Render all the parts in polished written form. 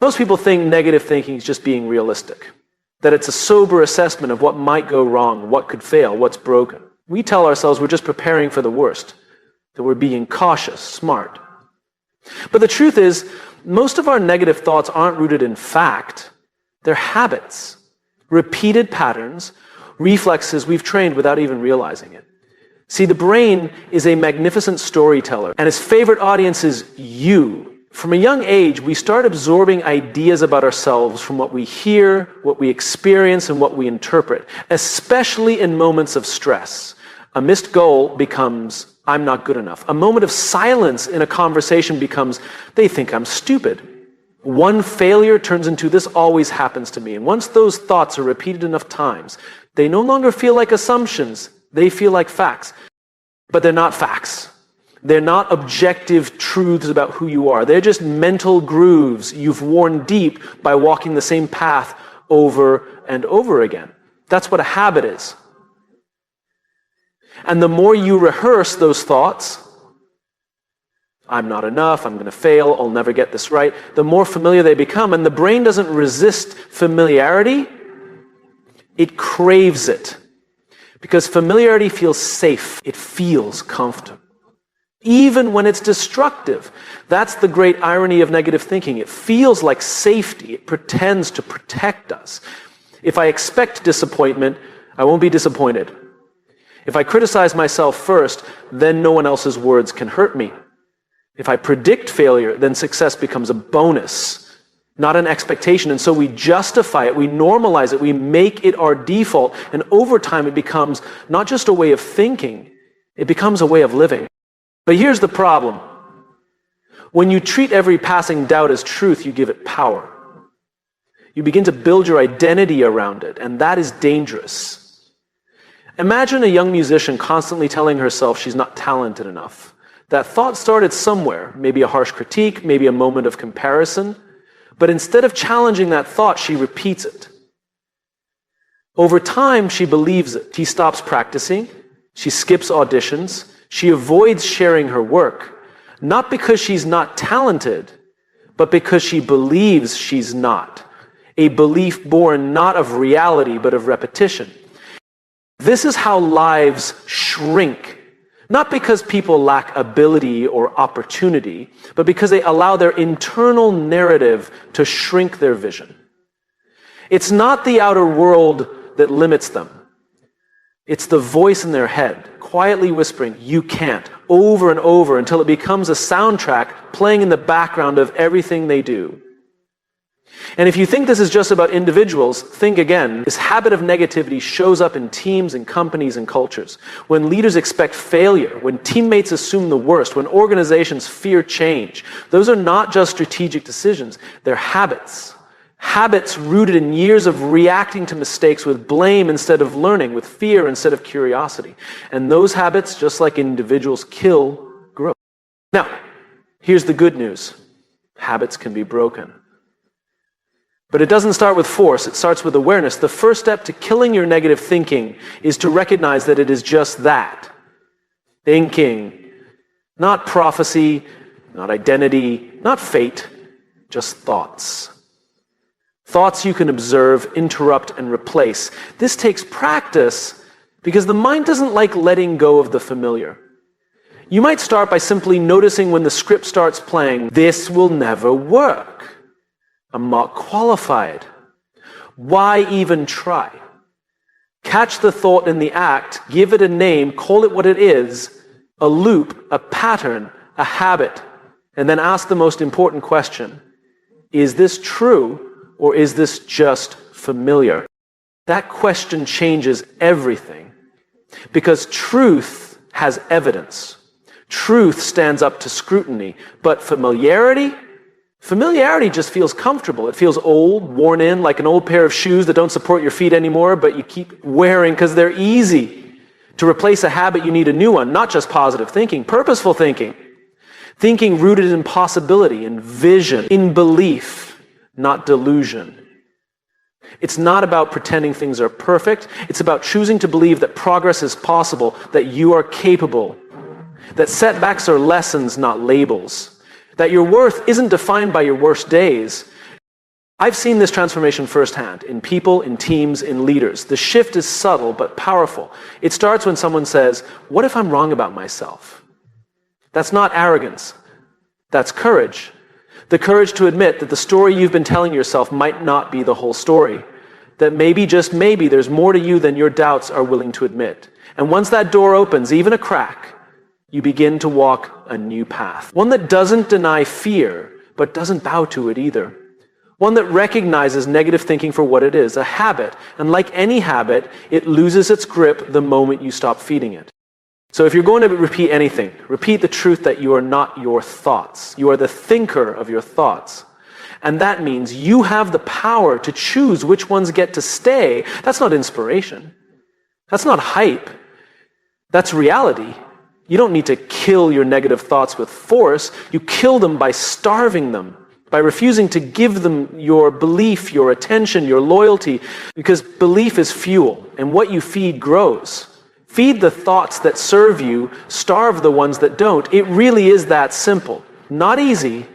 Most people think negative thinking is just being realistic, that it's a sober assessment of what might go wrong, what could fail, what's broken. We tell ourselves we're just preparing for the worst, that we're being cautious, smart. But the truth is, most of our negative thoughts aren't rooted in fact. They're habits, repeated patterns, reflexes we've trained without even realizing it. See, the brain is a magnificent storyteller, and its favorite audience is you. From a young age, we start absorbing ideas about ourselves from what we hear, what we experience, and what we interpret, especially in moments of stress. A missed goal becomes, I'm not good enough. A moment of silence in a conversation becomes, they think I'm stupid. One failure turns into, this always happens to me. And once those thoughts are repeated enough times, they no longer feel like assumptions. They feel like facts. But they're not facts. They're not objective truths about who you are. They're just mental grooves you've worn deep by walking the same path over and over again. That's what a habit is. And the more you rehearse those thoughts, I'm not enough, I'm going to fail, I'll never get this right, the more familiar they become. And the brain doesn't resist familiarity, it craves it. Because familiarity feels safe, it feels comfortable. Even when it's destructive. That's the great irony of negative thinking. It feels like safety. It pretends to protect us. If I expect disappointment, I won't be disappointed. If I criticize myself first, then no one else's words can hurt me. If I predict failure, then success becomes a bonus, not an expectation. And so we justify it, we normalize it, we make it our default. And over time, it becomes not just a way of thinking, it becomes a way of living. But here's the problem. When you treat every passing doubt as truth, you give it power. You begin to build your identity around it, and that is dangerous. Imagine a young musician constantly telling herself she's not talented enough. That thought started somewhere, maybe a harsh critique, maybe a moment of comparison, but instead of challenging that thought, she repeats it. Over time, she believes it. She stops practicing, she skips auditions, she avoids sharing her work, not because she's not talented, but because she believes she's not. A belief born not of reality, but of repetition. This is how lives shrink. Not because people lack ability or opportunity, but because they allow their internal narrative to shrink their vision. It's not the outer world that limits them. It's the voice in their head, quietly whispering, you can't, over and over until it becomes a soundtrack playing in the background of everything they do. And if you think this is just about individuals, think again. This habit of negativity shows up in teams and companies and cultures. When leaders expect failure, when teammates assume the worst, when organizations fear change, those are not just strategic decisions, they're habits. Habits rooted in years of reacting to mistakes with blame instead of learning, with fear instead of curiosity. And those habits, just like individuals, kill growth. Now, here's the good news. Habits can be broken. But it doesn't start with force, it starts with awareness. The first step to killing your negative thinking is to recognize that it is just that. Thinking. Not prophecy, not identity, not fate, just thoughts. Thoughts you can observe, interrupt, and replace. This takes practice because the mind doesn't like letting go of the familiar. You might start by simply noticing when the script starts playing, this will never work. I'm not qualified. Why even try? Catch the thought in the act, give it a name, call it what it is, a loop, a pattern, a habit, and then ask the most important question. Is this true or is this just familiar? That question changes everything because truth has evidence. Truth stands up to scrutiny, but familiarity just feels comfortable. It feels old, worn in, like an old pair of shoes that don't support your feet anymore, but you keep wearing because they're easy. To replace a habit, you need a new one, not just positive thinking, purposeful thinking. Thinking rooted in possibility, in vision, in belief, not delusion. It's not about pretending things are perfect. It's about choosing to believe that progress is possible, that you are capable, that setbacks are lessons, not labels. That your worth isn't defined by your worst days. I've seen this transformation firsthand in people, in teams, in leaders. The shift is subtle but powerful. It starts when someone says, "What if I'm wrong about myself?" That's not arrogance. That's courage. The courage to admit that the story you've been telling yourself might not be the whole story. That maybe, just maybe, there's more to you than your doubts are willing to admit. And once that door opens, even a crack, you begin to walk a new path. One that doesn't deny fear, but doesn't bow to it either. One that recognizes negative thinking for what it is, a habit. And like any habit, it loses its grip the moment you stop feeding it. So if you're going to repeat anything, repeat the truth that you are not your thoughts. You are the thinker of your thoughts. And that means you have the power to choose which ones get to stay. That's not inspiration. That's not hype. That's reality. You don't need to kill your negative thoughts with force. You kill them by starving them, by refusing to give them your belief, your attention, your loyalty, because belief is fuel, and what you feed grows. Feed the thoughts that serve you, starve the ones that don't. It really is that simple. Not easy,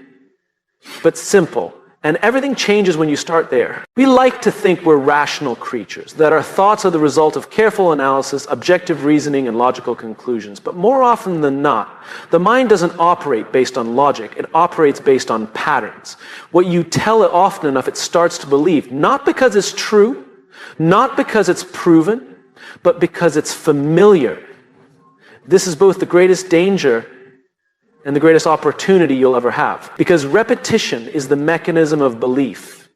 but simple. And everything changes when you start there. We like to think we're rational creatures, that our thoughts are the result of careful analysis, objective reasoning, and logical conclusions. But more often than not, the mind doesn't operate based on logic. It operates based on patterns. What you tell it often enough, it starts to believe. Not because it's true, not because it's proven, but because it's familiar. This is both the greatest danger and the greatest opportunity you'll ever have. Because repetition is the mechanism of belief.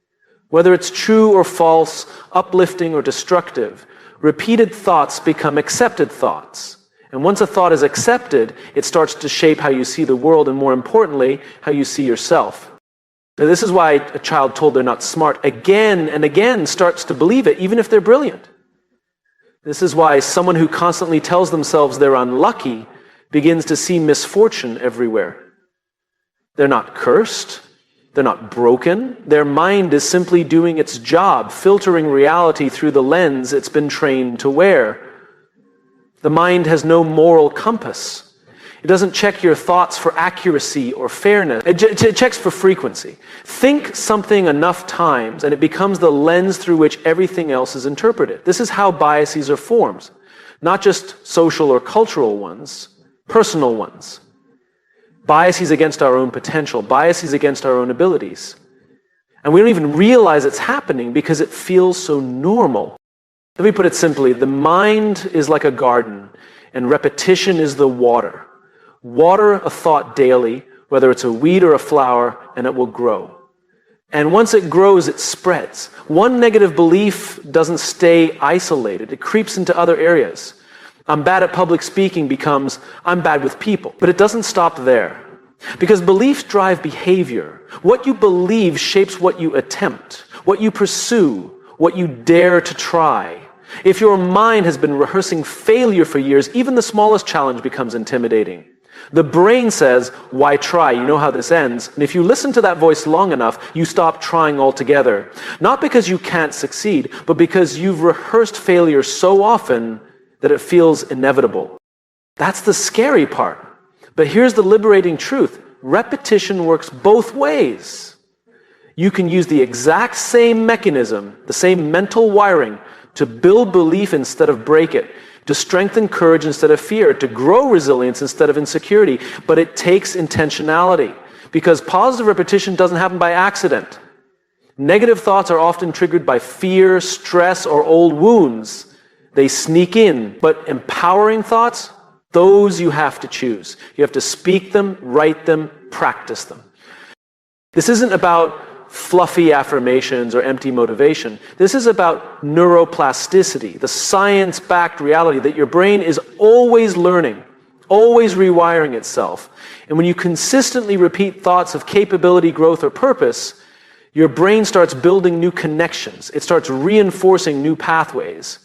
Whether it's true or false, uplifting or destructive, repeated thoughts become accepted thoughts. And once a thought is accepted, it starts to shape how you see the world and, more importantly, how you see yourself. Now, this is why a child told they're not smart again and again starts to believe it, even if they're brilliant. This is why someone who constantly tells themselves they're unlucky begins to see misfortune everywhere. They're not cursed. They're not broken. Their mind is simply doing its job, filtering reality through the lens it's been trained to wear. The mind has no moral compass. It doesn't check your thoughts for accuracy or fairness. It checks for frequency. Think something enough times and it becomes the lens through which everything else is interpreted. This is how biases are formed. Not just social or cultural ones, personal ones. Biases against our own potential, biases against our own abilities. And we don't even realize it's happening because it feels so normal. Let me put it simply, the mind is like a garden and repetition is the water. Water a thought daily, whether it's a weed or a flower, and it will grow. And once it grows, it spreads. One negative belief doesn't stay isolated. It creeps into other areas. I'm bad at public speaking becomes, I'm bad with people. But it doesn't stop there. Because beliefs drive behavior. What you believe shapes what you attempt, what you pursue, what you dare to try. If your mind has been rehearsing failure for years, even the smallest challenge becomes intimidating. The brain says, why try? You know how this ends. And if you listen to that voice long enough, you stop trying altogether. Not because you can't succeed, but because you've rehearsed failure so often that it feels inevitable. That's the scary part. But here's the liberating truth. Repetition works both ways. You can use the exact same mechanism, the same mental wiring, to build belief instead of break it, to strengthen courage instead of fear, to grow resilience instead of insecurity. But it takes intentionality, because positive repetition doesn't happen by accident. Negative thoughts are often triggered by fear, stress, or old wounds. They sneak in. But empowering thoughts, those you have to choose. You have to speak them, write them, practice them. This isn't about fluffy affirmations or empty motivation. This is about neuroplasticity, the science-backed reality that your brain is always learning, always rewiring itself. And when you consistently repeat thoughts of capability, growth, or purpose, your brain starts building new connections. It starts reinforcing new pathways.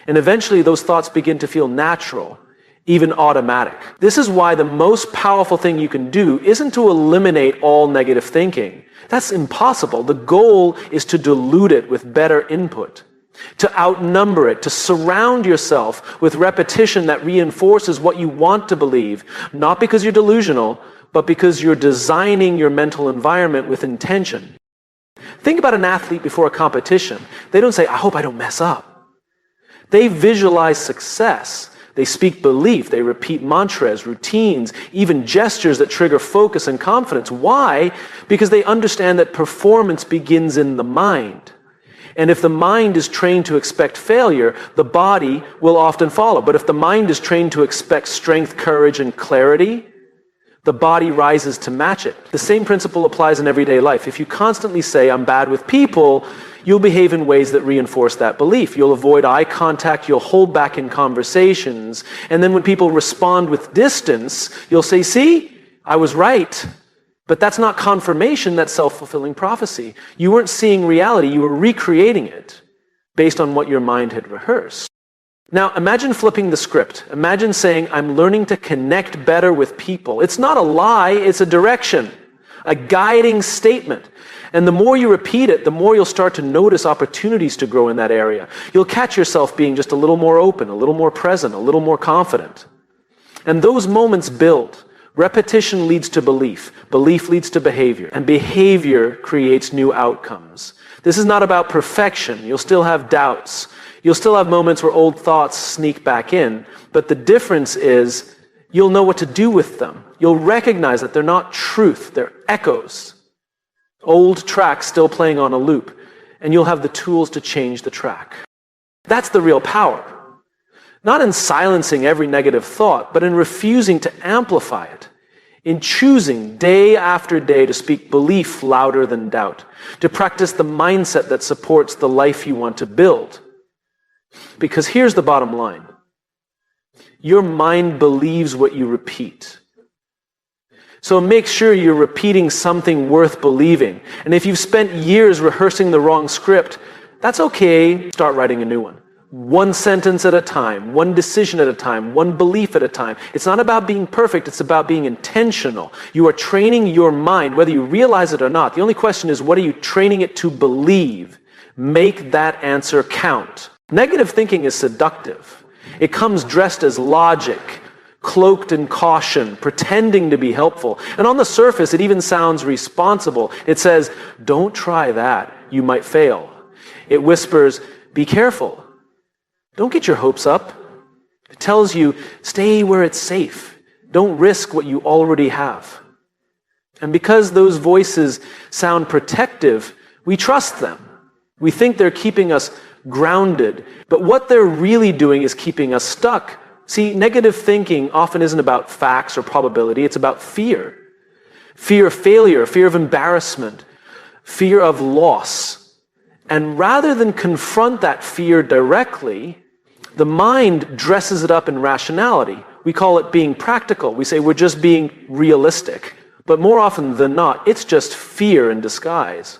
And eventually those thoughts begin to feel natural, even automatic. This is why the most powerful thing you can do isn't to eliminate all negative thinking. That's impossible. The goal is to dilute it with better input, to outnumber it, to surround yourself with repetition that reinforces what you want to believe, not because you're delusional, but because you're designing your mental environment with intention. Think about an athlete before a competition. They don't say, I hope I don't mess up. They visualize success. They speak belief. They repeat mantras, routines, even gestures that trigger focus and confidence. Why? Because they understand that performance begins in the mind. And if the mind is trained to expect failure, the body will often follow. But if the mind is trained to expect strength, courage, and clarity, the body rises to match it. The same principle applies in everyday life. If you constantly say, I'm bad with people, you'll behave in ways that reinforce that belief. You'll avoid eye contact, you'll hold back in conversations, and then when people respond with distance, you'll say, see, I was right. But that's not confirmation, that's self-fulfilling prophecy. You weren't seeing reality, you were recreating it based on what your mind had rehearsed. Now, imagine flipping the script. Imagine saying, I'm learning to connect better with people. It's not a lie, it's a direction, a guiding statement. And the more you repeat it, the more you'll start to notice opportunities to grow in that area. You'll catch yourself being just a little more open, a little more present, a little more confident. And those moments build. Repetition leads to belief. Belief leads to behavior. And behavior creates new outcomes. This is not about perfection. You'll still have doubts. You'll still have moments where old thoughts sneak back in. But the difference is you'll know what to do with them. You'll recognize that they're not truth. They're echoes. Old tracks still playing on a loop, and you'll have the tools to change the track. That's the real power. Not in silencing every negative thought, but in refusing to amplify it. In choosing day after day to speak belief louder than doubt. To practice the mindset that supports the life you want to build. Because here's the bottom line. Your mind believes what you repeat. So make sure you're repeating something worth believing. And if you've spent years rehearsing the wrong script, that's okay. Start writing a new one. One sentence at a time, one decision at a time, one belief at a time. It's not about being perfect, it's about being intentional. You are training your mind, whether you realize it or not. The only question is, what are you training it to believe? Make that answer count. Negative thinking is seductive. It comes dressed as logic, cloaked in caution, pretending to be helpful. And on the surface, it even sounds responsible. It says, don't try that, you might fail. It whispers, be careful. Don't get your hopes up. It tells you, stay where it's safe. Don't risk what you already have. And because those voices sound protective, we trust them. We think they're keeping us grounded. But what they're really doing is keeping us stuck. See, negative thinking often isn't about facts or probability, it's about fear. Fear of failure, fear of embarrassment, fear of loss. And rather than confront that fear directly, the mind dresses it up in rationality. We call it being practical. We say we're just being realistic. But more often than not, it's just fear in disguise.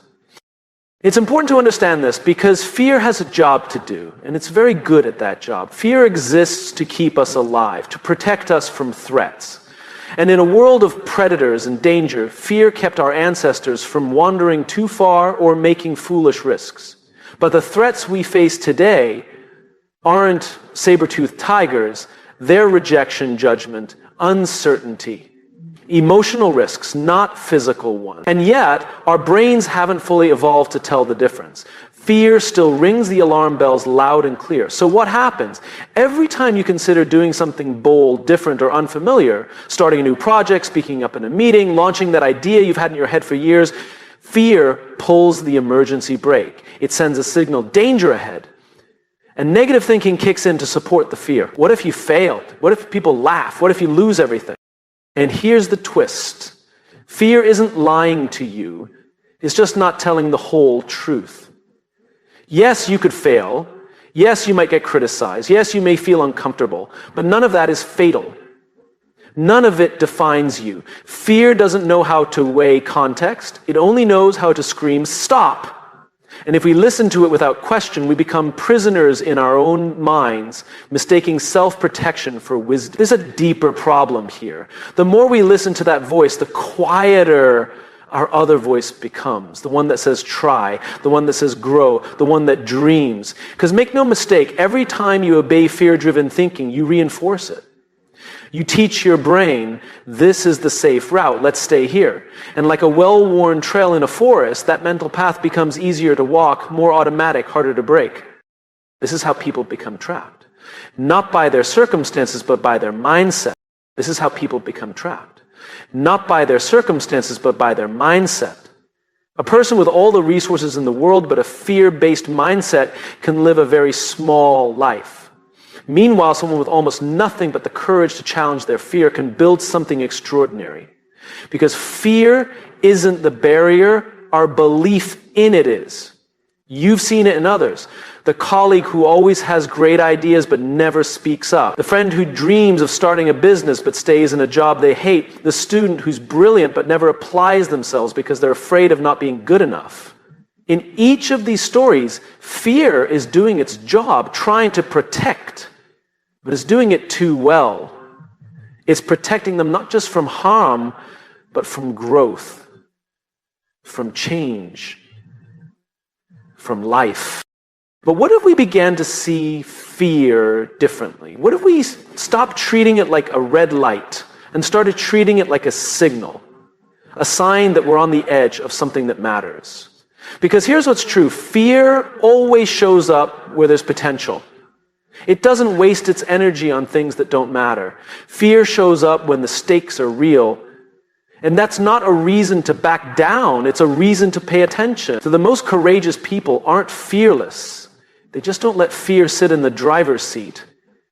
It's important to understand this because fear has a job to do, and it's very good at that job. Fear exists to keep us alive, to protect us from threats. And in a world of predators and danger, fear kept our ancestors from wandering too far or making foolish risks. But the threats we face today aren't saber-toothed tigers, they're rejection, judgment, uncertainty. Emotional risks, not physical ones. And yet, our brains haven't fully evolved to tell the difference. Fear still rings the alarm bells loud and clear. So what happens? Every time you consider doing something bold, different, or unfamiliar, starting a new project, speaking up in a meeting, launching that idea you've had in your head for years, fear pulls the emergency brake. It sends a signal, danger ahead. And negative thinking kicks in to support the fear. What if you failed? What if people laugh? What if you lose everything? And here's the twist. Fear isn't lying to you. It's just not telling the whole truth. Yes, you could fail. Yes, you might get criticized. Yes, you may feel uncomfortable. But none of that is fatal. None of it defines you. Fear doesn't know how to weigh context. It only knows how to scream, stop. And if we listen to it without question, we become prisoners in our own minds, mistaking self-protection for wisdom. There's a deeper problem here. The more we listen to that voice, the quieter our other voice becomes. The one that says try, the one that says grow, the one that dreams. Because make no mistake, every time you obey fear-driven thinking, you reinforce it. You teach your brain, this is the safe route, let's stay here. And like a well-worn trail in a forest, that mental path becomes easier to walk, more automatic, harder to break. This is how people become trapped. Not by their circumstances, but by their mindset. This is how people become trapped. Not by their circumstances, but by their mindset. A person with all the resources in the world, but a fear-based mindset, can live a very small life. Meanwhile, someone with almost nothing but the courage to challenge their fear can build something extraordinary. Because fear isn't the barrier, our belief in it is. You've seen it in others. The colleague who always has great ideas but never speaks up. The friend who dreams of starting a business but stays in a job they hate. The student who's brilliant but never applies themselves because they're afraid of not being good enough. In each of these stories, fear is doing its job, trying to protect, but it's doing it too well. It's protecting them not just from harm, but from growth, from change, from life. But what if we began to see fear differently? What if we stopped treating it like a red light and started treating it like a signal, a sign that we're on the edge of something that matters? Because here's what's true. Fear always shows up where there's potential. It doesn't waste its energy on things that don't matter. Fear shows up when the stakes are real. And that's not a reason to back down. It's a reason to pay attention. So the most courageous people aren't fearless. They just don't let fear sit in the driver's seat.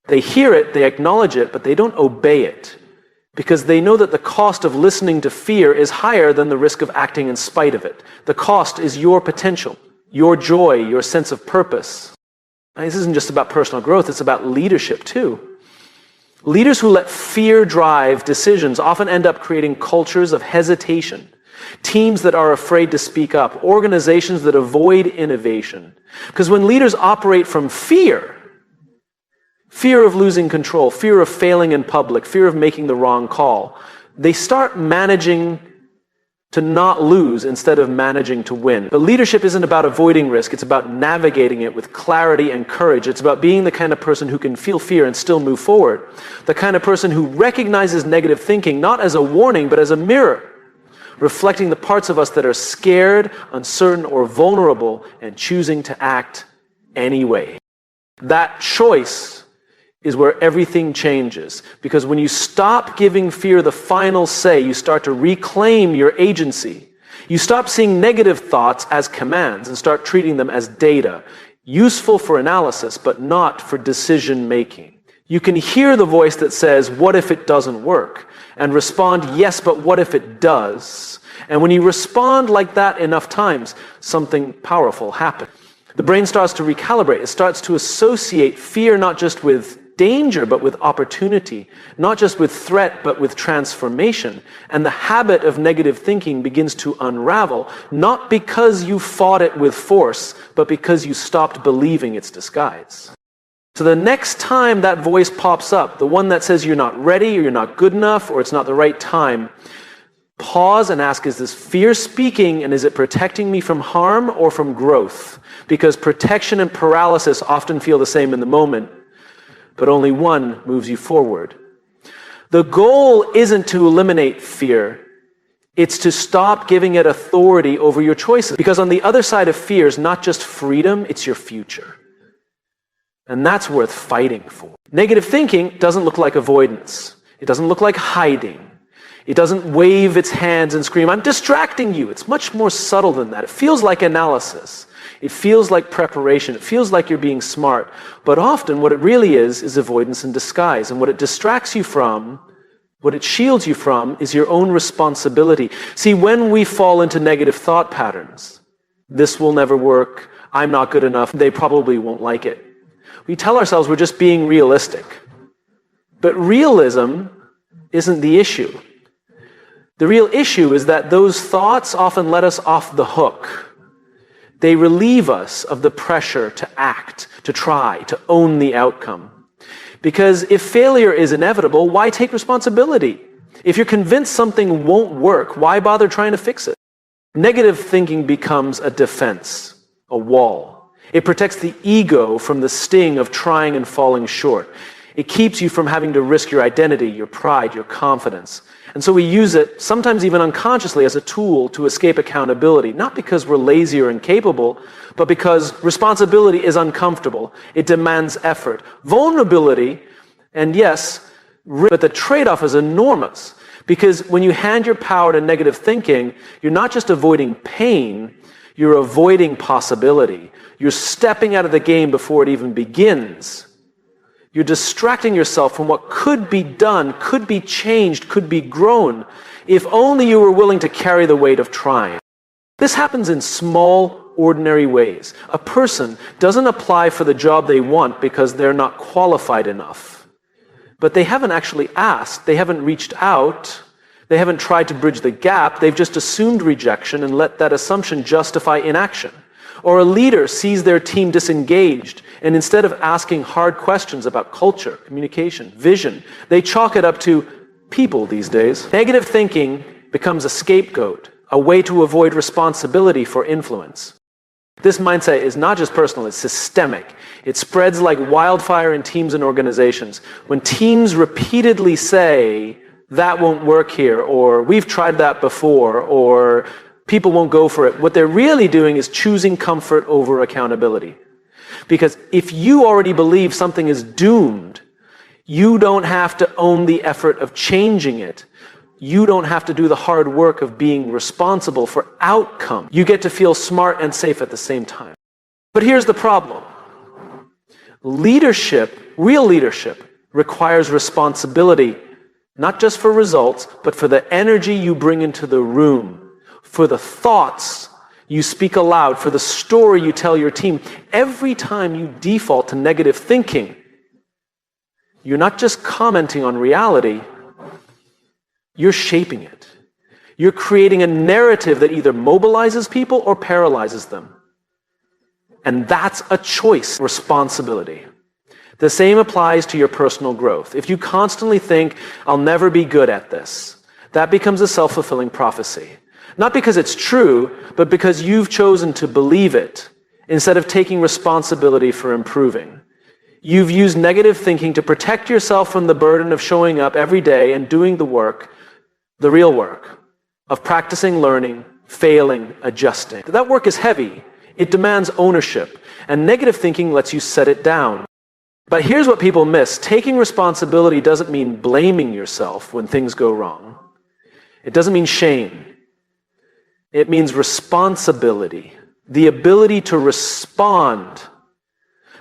They hear it, they acknowledge it, but they don't obey it. Because they know that the cost of listening to fear is higher than the risk of acting in spite of it. The cost is your potential, your joy, your sense of purpose. Now, this isn't just about personal growth, it's about leadership too. Leaders who let fear drive decisions often end up creating cultures of hesitation, teams that are afraid to speak up, organizations that avoid innovation. Because when leaders operate from fear of losing control, fear of failing in public, fear of making the wrong call, they start managing to not lose instead of managing to win. But leadership isn't about avoiding risk, it's about navigating it with clarity and courage. It's about being the kind of person who can feel fear and still move forward. The kind of person who recognizes negative thinking not as a warning, but as a mirror, reflecting the parts of us that are scared, uncertain, or vulnerable, and choosing to act anyway. That choice is where everything changes. Because when you stop giving fear the final say, you start to reclaim your agency. You stop seeing negative thoughts as commands and start treating them as data, useful for analysis, but not for decision making. You can hear the voice that says, what if it doesn't work? And respond, yes, but what if it does? And when you respond like that enough times, something powerful happens. The brain starts to recalibrate. It starts to associate fear not just with danger, but with opportunity, not just with threat, but with transformation. And the habit of negative thinking begins to unravel, not because you fought it with force, but because you stopped believing its disguise. So the next time that voice pops up, the one that says you're not ready, or you're not good enough, or it's not the right time, pause and ask, is this fear speaking, and is it protecting me from harm or from growth? Because protection and paralysis often feel the same in the moment, but only one moves you forward. The goal isn't to eliminate fear. It's to stop giving it authority over your choices. Because on the other side of fear is not just freedom, it's your future. And that's worth fighting for. Negative thinking doesn't look like avoidance. It doesn't look like hiding. It doesn't wave its hands and scream, I'm distracting you. It's much more subtle than that. It feels like analysis. It feels like preparation. It feels like you're being smart. But often what it really is avoidance in disguise. And what it distracts you from, what it shields you from, is your own responsibility. See, when we fall into negative thought patterns, this will never work, I'm not good enough, they probably won't like it, we tell ourselves we're just being realistic. But realism isn't the issue. The real issue is that those thoughts often let us off the hook. They relieve us of the pressure to act, to try, to own the outcome. Because if failure is inevitable, why take responsibility? If you're convinced something won't work, why bother trying to fix it? Negative thinking becomes a defense, a wall. It protects the ego from the sting of trying and falling short. It keeps you from having to risk your identity, your pride, your confidence. And so we use it, sometimes even unconsciously, as a tool to escape accountability. Not because we're lazy or incapable, but because responsibility is uncomfortable. It demands effort. Vulnerability, and yes, but the trade-off is enormous. Because when you hand your power to negative thinking, you're not just avoiding pain, you're avoiding possibility. You're stepping out of the game before it even begins. You're distracting yourself from what could be done, could be changed, could be grown, if only you were willing to carry the weight of trying. This happens in small, ordinary ways. A person doesn't apply for the job they want because they're not qualified enough. But they haven't actually asked, they haven't reached out, they haven't tried to bridge the gap, they've just assumed rejection and let that assumption justify inaction. Or a leader sees their team disengaged, and instead of asking hard questions about culture, communication, vision, they chalk it up to people these days. Negative thinking becomes a scapegoat, a way to avoid responsibility for influence. This mindset is not just personal, it's systemic. It spreads like wildfire in teams and organizations. When teams repeatedly say, that won't work here, or we've tried that before, or people won't go for it, what they're really doing is choosing comfort over accountability. Because if you already believe something is doomed, you don't have to own the effort of changing it. You don't have to do the hard work of being responsible for outcome. You get to feel smart and safe at the same time. But here's the problem. Leadership, real leadership, requires responsibility, not just for results, but for the energy you bring into the room, for the thoughts you speak aloud, for the story you tell your team. Every time you default to negative thinking, you're not just commenting on reality, you're shaping it. You're creating a narrative that either mobilizes people or paralyzes them. And that's a choice, responsibility. The same applies to your personal growth. If you constantly think, I'll never be good at this, that becomes a self-fulfilling prophecy. Not because it's true, but because you've chosen to believe it instead of taking responsibility for improving. You've used negative thinking to protect yourself from the burden of showing up every day and doing the work, the real work, of practicing, learning, failing, adjusting. That work is heavy. It demands ownership, and negative thinking lets you set it down. But here's what people miss. Taking responsibility doesn't mean blaming yourself when things go wrong. It doesn't mean shame. It means responsibility, the ability to respond,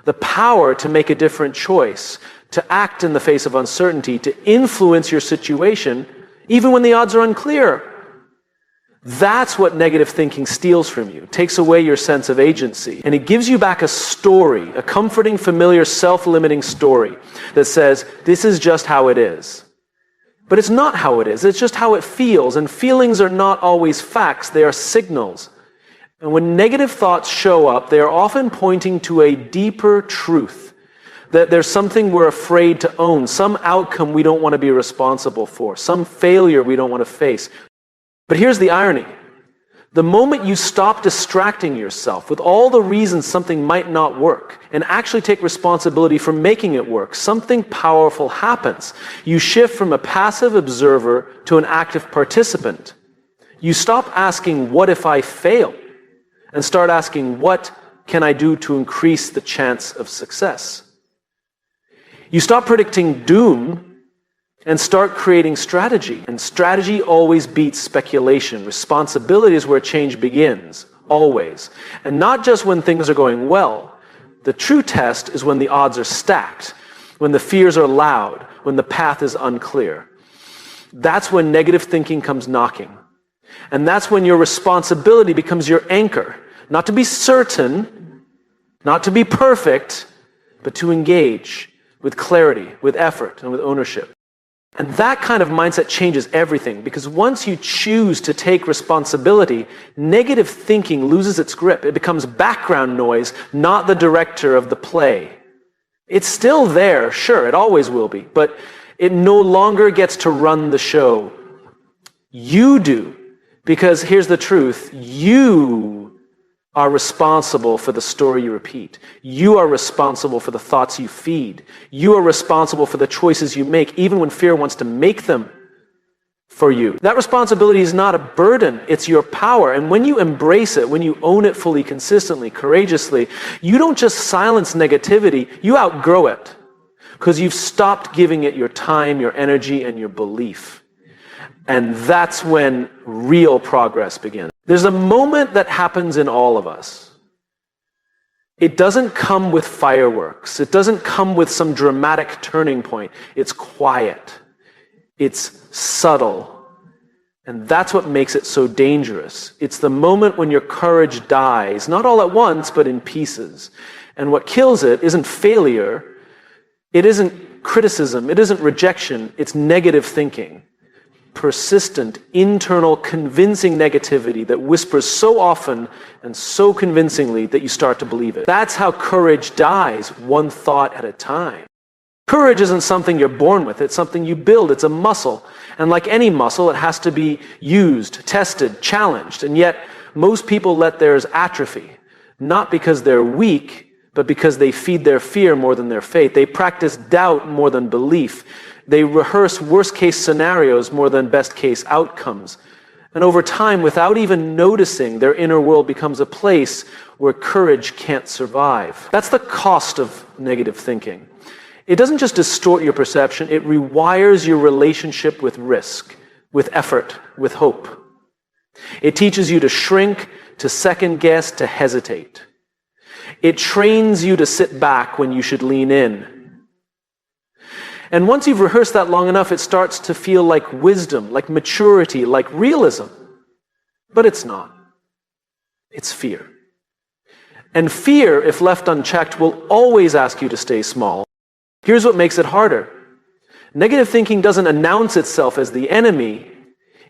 the power to make a different choice, to act in the face of uncertainty, to influence your situation, even when the odds are unclear. That's what negative thinking steals from you, takes away your sense of agency, and it gives you back a story, a comforting, familiar, self-limiting story that says, this is just how it is. But it's not how it is, it's just how it feels, and feelings are not always facts, they are signals. And when negative thoughts show up, they are often pointing to a deeper truth, that there's something we're afraid to own, some outcome we don't want to be responsible for, some failure we don't want to face. But here's the irony. The moment you stop distracting yourself with all the reasons something might not work and actually take responsibility for making it work, something powerful happens. You shift from a passive observer to an active participant. You stop asking, what if I fail? And start asking, what can I do to increase the chance of success? You stop predicting doom and start creating strategy. And strategy always beats speculation. Responsibility is where change begins, always. And not just when things are going well. The true test is when the odds are stacked, when the fears are loud, when the path is unclear. That's when negative thinking comes knocking. And that's when your responsibility becomes your anchor. Not to be certain, not to be perfect, but to engage with clarity, with effort, and with ownership. And that kind of mindset changes everything, because once you choose to take responsibility, negative thinking loses its grip. It becomes background noise, not the director of the play. It's still there, sure, it always will be, but it no longer gets to run the show. You do, because here's the truth, you are responsible for the story you repeat. You are responsible for the thoughts you feed. You are responsible for the choices you make, even when fear wants to make them for you. That responsibility is not a burden, it's your power. And when you embrace it, when you own it fully, consistently, courageously, you don't just silence negativity, you outgrow it. Because you've stopped giving it your time, your energy, and your belief. And that's when real progress begins. There's a moment that happens in all of us. It doesn't come with fireworks. It doesn't come with some dramatic turning point. It's quiet. It's subtle. And that's what makes it so dangerous. It's the moment when your courage dies, not all at once, but in pieces. And what kills it isn't failure. It isn't criticism. It isn't rejection. It's negative thinking. Persistent, internal, convincing negativity that whispers so often and so convincingly that you start to believe it. That's how courage dies, one thought at a time. Courage isn't something you're born with. It's something you build. It's a muscle. And like any muscle, it has to be used, tested, challenged. And yet, most people let theirs atrophy. Not because they're weak, but because they feed their fear more than their faith. They practice doubt more than belief. They rehearse worst-case scenarios more than best-case outcomes. And over time, without even noticing, their inner world becomes a place where courage can't survive. That's the cost of negative thinking. It doesn't just distort your perception, it rewires your relationship with risk, with effort, with hope. It teaches you to shrink, to second guess, to hesitate. It trains you to sit back when you should lean in. And once you've rehearsed that long enough, it starts to feel like wisdom, like maturity, like realism. But it's not. It's fear. And fear, if left unchecked, will always ask you to stay small. Here's what makes it harder. Negative thinking doesn't announce itself as the enemy.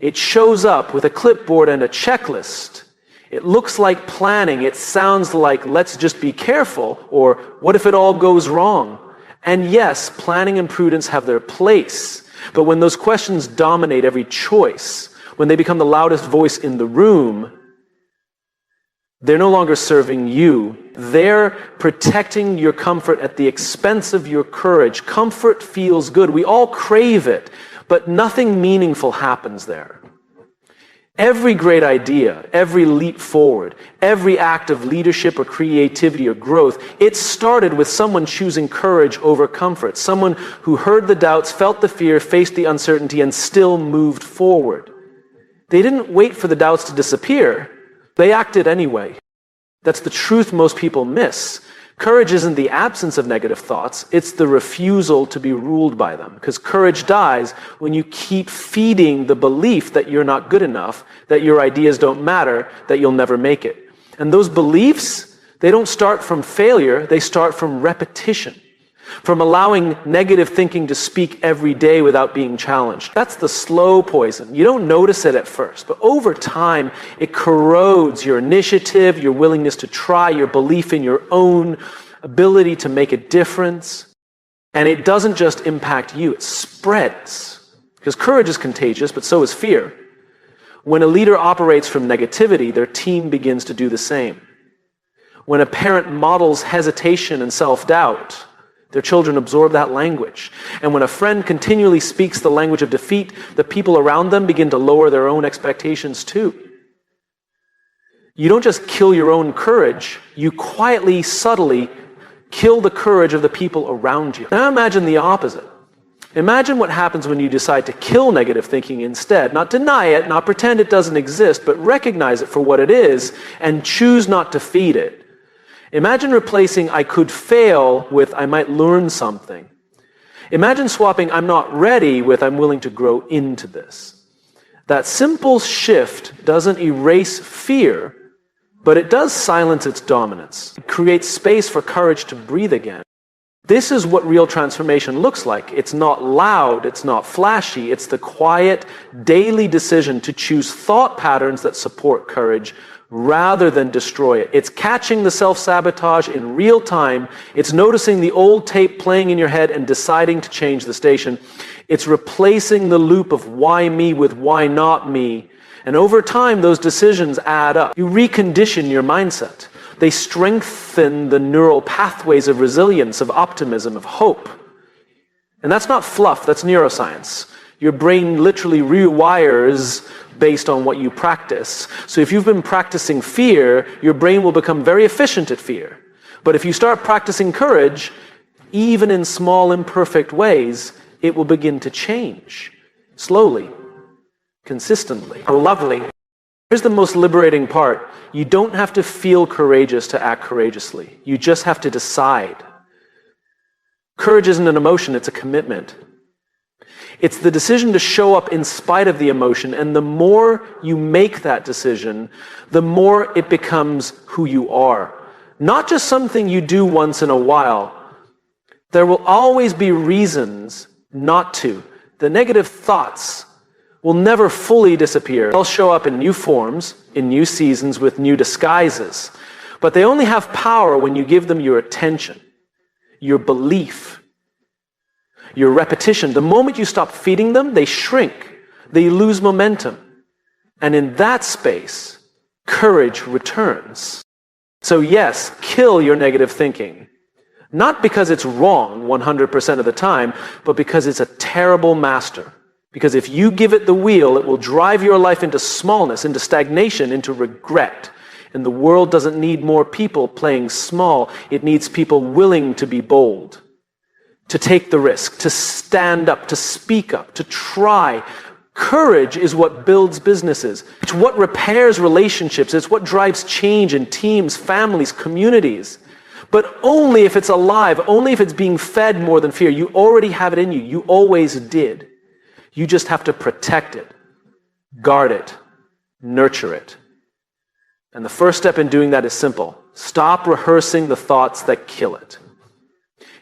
It shows up with a clipboard and a checklist. It looks like planning. It sounds like, let's just be careful, or what if it all goes wrong? And yes, planning and prudence have their place. But when those questions dominate every choice, when they become the loudest voice in the room, they're no longer serving you. They're protecting your comfort at the expense of your courage. Comfort feels good. We all crave it, but nothing meaningful happens there. Every great idea, every leap forward, every act of leadership or creativity or growth, it started with someone choosing courage over comfort. Someone who heard the doubts, felt the fear, faced the uncertainty, and still moved forward. They didn't wait for the doubts to disappear. They acted anyway. That's the truth most people miss. Courage isn't the absence of negative thoughts, it's the refusal to be ruled by them. Because courage dies when you keep feeding the belief that you're not good enough, that your ideas don't matter, that you'll never make it. And those beliefs, they don't start from failure, they start from repetition. From allowing negative thinking to speak every day without being challenged. That's the slow poison. You don't notice it at first, but over time, it corrodes your initiative, your willingness to try, your belief in your own ability to make a difference. And it doesn't just impact you, it spreads. Because courage is contagious, but so is fear. When a leader operates from negativity, their team begins to do the same. When a parent models hesitation and self-doubt, their children absorb that language. And when a friend continually speaks the language of defeat, the people around them begin to lower their own expectations too. You don't just kill your own courage, you quietly, subtly kill the courage of the people around you. Now imagine the opposite. Imagine what happens when you decide to kill negative thinking instead. Not deny it, not pretend it doesn't exist, but recognize it for what it is and choose not to feed it. Imagine replacing I could fail with I might learn something. Imagine swapping I'm not ready with I'm willing to grow into this. That simple shift doesn't erase fear, but it does silence its dominance. It creates space for courage to breathe again. This is what real transformation looks like. It's not loud, it's not flashy, it's the quiet, daily decision to choose thought patterns that support courage rather than destroy it. It's catching the self-sabotage in real time. It's noticing the old tape playing in your head and deciding to change the station. It's replacing the loop of why me with why not me And over time, those decisions add up. You recondition your mindset. They strengthen the neural pathways of resilience, of optimism, of hope. And that's not fluff, that's neuroscience. Your brain literally rewires based on what you practice. So if you've been practicing fear, your brain will become very efficient at fear. But if you start practicing courage, even in small, imperfect ways, it will begin to change. Slowly, consistently. Lovely. Here's the most liberating part. You don't have to feel courageous to act courageously. You just have to decide. Courage isn't an emotion, it's a commitment. It's the decision to show up in spite of the emotion, and the more you make that decision, the more it becomes who you are. Not just something you do once in a while. There will always be reasons not to. The negative thoughts will never fully disappear. They'll show up in new forms, in new seasons, with new disguises. But they only have power when you give them your attention, your belief, your repetition. The moment you stop feeding them, they shrink. They lose momentum. And in that space, courage returns. So yes, kill your negative thinking. Not because it's wrong 100% of the time, but because it's a terrible master. Because if you give it the wheel, it will drive your life into smallness, into stagnation, into regret. And the world doesn't need more people playing small. It needs people willing to be bold, to take the risk, to stand up, to speak up, to try. Courage is what builds businesses. It's what repairs relationships. It's what drives change in teams, families, communities. But only if it's alive, only if it's being fed more than fear. You already have it in you. You always did. You just have to protect it, guard it, nurture it. And the first step in doing that is simple. Stop rehearsing the thoughts that kill it.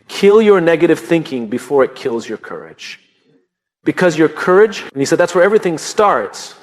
Kill your negative thinking before it kills your courage. Because your courage, and he said that's where everything starts.